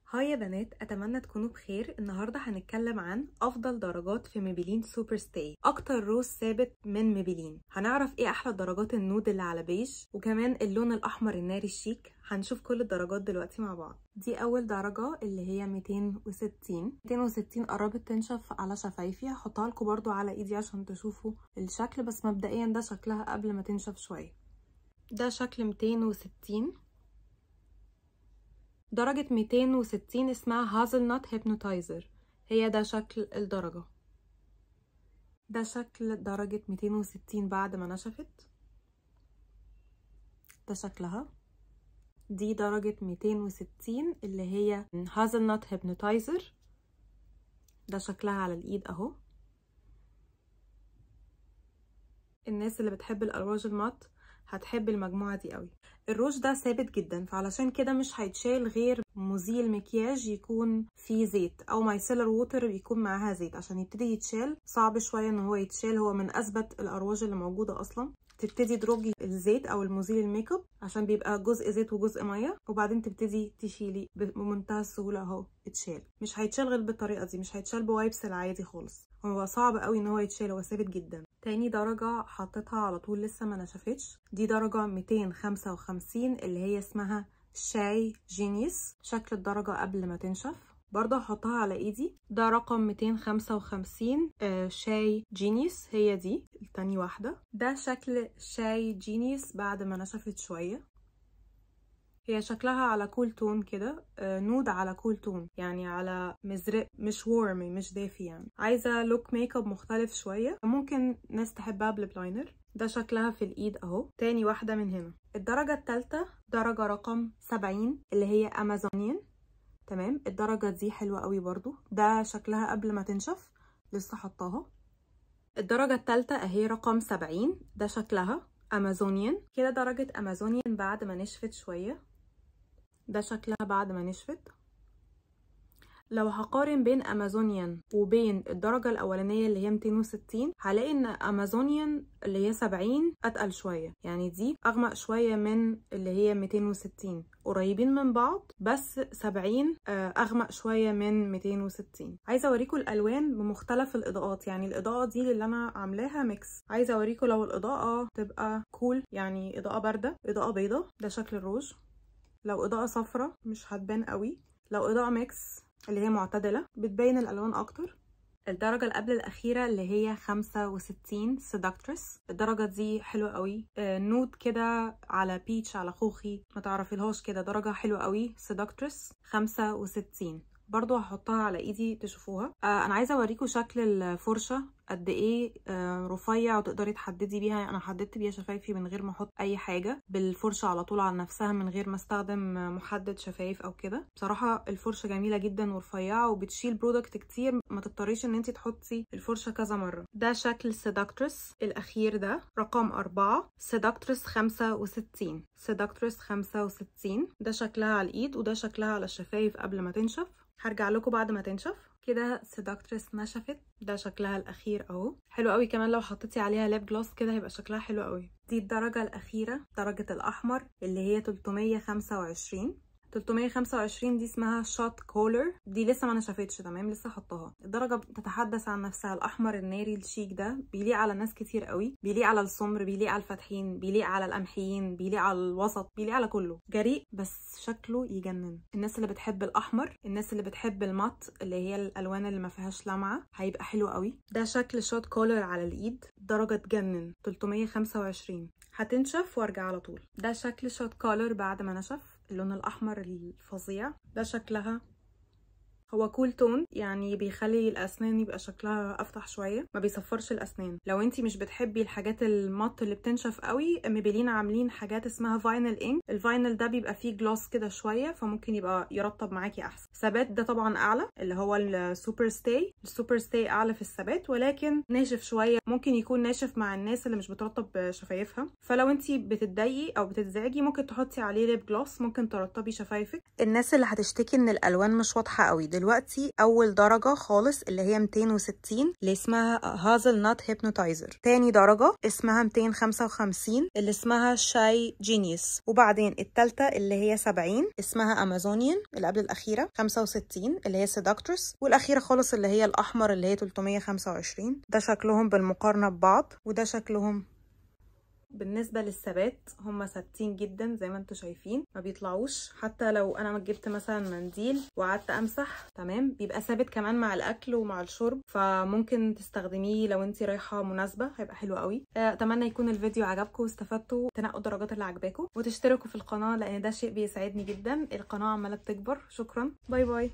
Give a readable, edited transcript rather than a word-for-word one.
هاي يا بنات، اتمنى تكونوا بخير. النهارده هنتكلم عن افضل درجات في ميبلين سوبر ستاي، اكتر روز ثابت من ميبلين. هنعرف ايه احلى درجات النود اللي على بيج، وكمان اللون الاحمر الناري الشيك. هنشوف كل الدرجات دلوقتي مع بعض. دي اول درجه اللي هي 260 قربت تنشف على شفايفي. هحطها لكم برضو على ايدي عشان تشوفوا الشكل، بس مبدئيا ده شكلها قبل ما تنشف شويه. ده شكل 260. درجة 260 اسمها هازلنات هيبنوتايزر، هي ده شكل الدرجة. ده شكل درجة 260 بعد ما نشفت، ده شكلها. دي درجة 260 اللي هي هازلنات هيبنوتايزر، ده شكلها على الايد اهو. الناس اللي بتحب الالواج المات هتحب المجموعة دي قوي. الروج ده ثابت جدا، فعلشان كده مش هيتشال غير مزيل مكياج يكون فيه زيت او مايسيلر ووتر يكون معاها زيت عشان يبتدي يتشال. صعب شوية ان هو يتشال، هو من اثبت الالواج اللي موجودة اصلا. تبتدي تدرجي الزيت او المزيل الميك اب عشان بيبقى جزء زيت وجزء ميه، وبعدين تبتدي تشيلي بمنتهى السهوله اهو. اتشال، مش هيتشال غير بالطريقه دي، مش هيتشال بوايبس العادي خالص. هو صعب قوي ان هو يتشال، هو ثابت جدا. تاني درجه حطيتها على طول لسه ما نشفتش، دي درجه 255 اللي هي اسمها شاي جينيوس. شكل الدرجه قبل ما تنشف برضه هحطها على ايدي. ده رقم 255 شاي جينيوس، هي دي التاني واحدة. ده شكل شاي جينيوس بعد ما نشفت شوية. هي شكلها على كول تون كده، نود على كول تون، يعني على مزرق، مش وورمي، مش دافي. يعني عايزة لوك ميك اب مختلف شوية، ممكن ناس تحبها بالبلاينر. ده شكلها في الايد اهو. تاني واحدة من هنا. الدرجة التالتة درجة رقم 70 اللي هي امازونيان. تمام، الدرجة دي حلوة قوي برضو. ده شكلها قبل ما تنشف، لسه حطاها. الدرجة التالتة اهي رقم 70، ده شكلها امازونيان كده. درجة امازونيان بعد ما نشفت شوية، ده شكلها بعد ما نشفت. لو هقارن بين امازونيان وبين الدرجة الاولانية اللي هي 260، هلاقي ان امازونيان اللي هي 70 اتقل شوية، يعني دي اغمق شوية من اللي هي 260. قريبين من بعض، بس 70 اغمق شوية من 260. عايزة اوريكم الالوان بمختلف الاضاءات، يعني الاضاءة دي اللي انا عاملاها ميكس. عايزة اوريكم لو الاضاءة تبقى كول، يعني اضاءة باردة، اضاءة بيضة، ده شكل الروج. لو اضاءة صفرة مش هتبان قوي. لو اضاءة ميكس اللي هي معتدلة بتبين الالوان اكتر. الدرجة اللي قبل الأخيرة اللي هي 65 سيدكترس، الدرجة دي حلوة قوي. نود كده على بيتش على خوخي، ما تعرفيلهاش كده. درجة حلوة قوي سيدكترس 65. برضو هحطها على ايدي تشوفوها. انا عايزة اوريكم شكل الفرشة قد ايه رفيع وتقدري تحددي بيها. انا حددت بيها شفايفي من غير ما احط اي حاجة، بالفرشة على طول على نفسها من غير ما استخدم محدد شفايف او كده. بصراحة الفرشة جميلة جدا ورفيعة وبتشيل برودكت كتير، ما تضطريش ان انتي تحطي الفرشة كذا مرة. ده شكل سيدكترس الاخير، ده رقم 4 سيدكترس 65. سيدكترس 65 ده شكلها على الايد، وده شكلها على الشفايف قبل ما تنشف. هرجع لكم بعد ما تنشف. كده سيدكترس نشفت، ده شكلها الاخير اهو. حلو قوي كمان لو حطيتي عليها ليب جلوس كده هيبقى شكلها حلو قوي. دي الدرجة الاخيرة، درجة الاحمر اللي هي 325. 325 دي اسمها شوت كولر، دي لسه ما نشفتش. تمام، لسه حطاها. الدرجه بتتحدث عن نفسها. الاحمر الناري الشيك ده بيليق على ناس كتير قوي، بيليق على السمر، بيليق على الفاتحين، بيليق على القمحيين، بيليق على الوسط، بيليق على كله. جريء بس شكله يجنن. الناس اللي بتحب الاحمر، الناس اللي بتحب المات اللي هي الالوان اللي ما فيهاش لمعه، هيبقى حلو قوي. ده شكل شوت كولر على الايد، درجه تجنن 325. هتنشف وارجع على طول. ده شكل شوت كولر بعد ما نشف، اللون الاحمر الفظيع. ده شكلها، هو كول تون، يعني بيخلي الاسنان يبقى شكلها افتح شويه، ما بيصفرش الاسنان. لو انتي مش بتحبي الحاجات المط اللي بتنشف قوي، ميبلين عاملين حاجات اسمها فاينل انك. الفاينل ده بيبقى فيه جلوس كده شويه، فممكن يبقى يرطب معاكي احسن. ثبات ده طبعا اعلى، اللي هو السوبر ستاي. السوبر ستاي اعلى في الثبات، ولكن ناشف شويه، ممكن يكون ناشف مع الناس اللي مش بترطب شفايفها. فلو انتي بتتضايقي او بتتزعجي ممكن تحطي عليه ليب جلوس، ممكن ترطبي شفايفك. الناس اللي هتشتكي ان الالوان مش واضحه قوي دلوقتي اول درجه خالص اللي هي 260 اللي اسمها هازل نات هيبنوتايزر. تاني درجه اسمها 255 اللي اسمها شاي جينيوس. وبعدين التالتة اللي هي 70 اسمها امازونيان اللي قبل الاخيره. 65 اللي هي سيداكترس. والاخيره خالص اللي هي الاحمر اللي هي 325. ده شكلهم بالمقارنه ببعض وده شكلهم. بالنسبة للثبات هم ثابتين جدا زي ما انتوا شايفين، ما بيطلعوش. حتى لو انا جبت مثلا منديل وقعدت امسح تمام بيبقى ثابت كمان مع الاكل ومع الشرب، فممكن تستخدميه لو انت رايحة مناسبة، هيبقى حلو قوي. اتمنى يكون الفيديو عجبكم واستفدتوا، تنقوا الدرجات اللي عجباكم، وتشتركوا في القناة لان ده شيء بيساعدني جدا. القناة عمالة بتكبر. شكرا، باي باي.